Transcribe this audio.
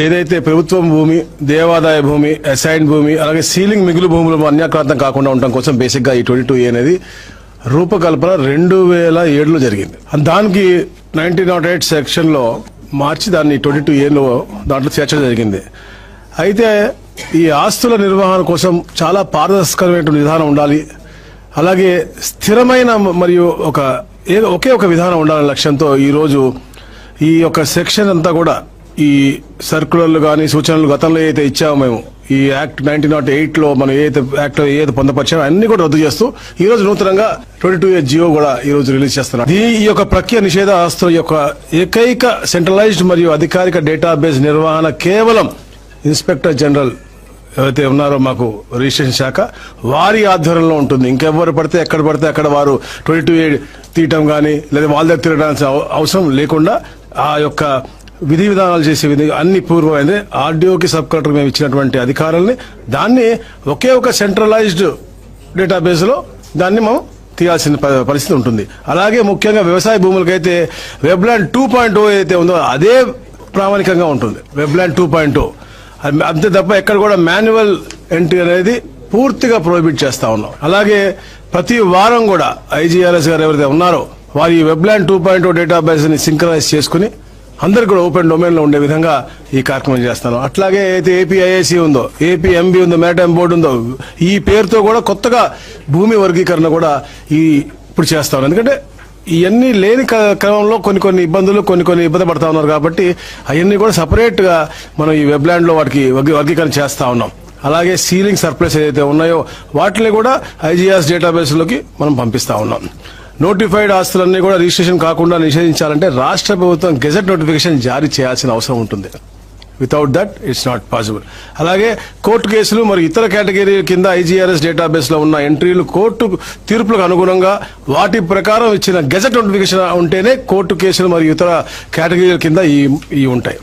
ఏదైతే ప్రభుత్వం భూమి, దేవాదాయ భూమి, అసైన్ భూమి, అలాగే సీలింగ్ మిగులు భూములు అన్యాక్రాంతం కాకుండా ఉండటం కోసం బేసిక్ గా ఈ 22A అనేది రూపకల్పన 2007లో జరిగింది. దానికి 1908 సెక్షన్ లో మార్చి దాన్ని 22A దాంట్లో చేర్చడం జరిగింది. అయితే ఈ ఆస్తుల నిర్వహణ కోసం చాలా పారదర్శకమైన విధానం ఉండాలి, అలాగే స్థిరమైన మరియు ఒకే ఒక విధానం ఉండాలనే లక్ష్యంతో ఈరోజు ఈ యొక్క సెక్షన్ అంతా కూడా ఈ సర్కులర్లు కానీ సూచనలు గతంలో ఏదైతే ఇచ్చామో మేము ఈ యాక్ట్ 1908లో మనం ఏదైతే పొందపరిచామో అన్ని కూడా రద్దు చేస్తూ ఈ రోజు నూతనంగా 22A జియో కూడా ఈ రోజు రిలీజ్ చేస్తున్నాం. ఈ యొక్క ప్రక్రియ నిషేధ ఆస్తుల యొక్క ఏకైక సెంట్రలైజ్డ్ మరియు అధికారిక డేటాబేస్ నిర్వహణ కేవలం ఇన్స్పెక్టర్ జనరల్ ఎవరైతే ఉన్నారో మాకు రిజిస్ట్రేషన్ శాఖ వారి ఆధ్వర్యంలో ఉంటుంది. ఇంకెవరు పడితే అక్కడ వారు 22A తీయటం కానీ లేదా వాళ్ళ దగ్గర తిరగడానికి అవసరం లేకుండా ఆ యొక్క విధి విధానాలు చేసే అన్ని పూర్వమైంది. ఆర్డీఓకి సబ్ కలెక్టర్ మేము ఇచ్చినటువంటి అధికారాలని దాన్ని ఒకే ఒక సెంట్రలైజ్డ్ డేటాబేస్ లో దాన్ని మనం తీయాల్సిన పరిస్థితి ఉంటుంది. అలాగే ముఖ్యంగా వ్యవసాయ భూములకైతే వెబ్లాండ్ 2.0 ఏదైతే ఉందో అదే ప్రామాణికంగా ఉంటుంది. వెబ్లాండ్ 2.0 అంతే తప్ప ఎక్కడ కూడా మాన్యువల్ ఎంట్రీ అనేది పూర్తిగా ప్రొహిబిట్ చేస్తా ఉన్నాం. అలాగే ప్రతి వారం కూడా IGRS గారు ఎవరైతే ఉన్నారో వారి వెబ్లాండ్ 2.0 డేటాబేస్ ని సింక్రనైజ్ చేసుకుని అందరికి కూడా ఓపెన్ డొమైన్ లో ఉండే విధంగా ఈ కార్యక్రమం చేస్తాను. అట్లాగే అయితే APIAC ఉందో, APMB ఉందో, మ్యారిటైమ్ బోర్డు ఉందో, ఈ పేరుతో కూడా కొత్తగా భూమి వర్గీకరణ కూడా ఇప్పుడు చేస్తాను. ఎందుకంటే ఇవన్నీ లేని క్రమంలో కొన్ని ఇబ్బందులు కొన్ని ఇబ్బంది పడతా ఉన్నారు కాబట్టి అవన్నీ కూడా సపరేట్ గా మనం ఈ వెబ్లాండ్ లో వాటికి వర్గీకరణ చేస్తా ఉన్నాం. అలాగే సీలింగ్ సర్ప్లస్ ఏదైతే ఉన్నాయో వాటిని కూడా IGRS డేటాబేస్ లోకి మనం పంపిస్తా ఉన్నాం. నోటిఫైడ్ ఆస్తులన్నీ కూడా రిజిస్ట్రేషన్ కాకుండా నిషేధించాలంటే రాష్ట్ర ప్రభుత్వం గెజెట్ నోటిఫికేషన్ జారీ చేయాల్సిన అవసరం ఉంటుంది. Without that it's not possible. అలాగే కోర్టు కేసులు మరియు ఇతర కేటగిరీ కింద IGRS డేటాబేస్ లో ఉన్న ఎంట్రీలు కోర్టు తీర్పులకు అనుగుణంగా వాటి ప్రకారం ఇచ్చిన గెజెట్ నోటిఫికేషన్ ఉంటేనే కోర్టు కేసులు మరియు ఇతర కేటగిరీల కింద ఈ ఉంటాయి.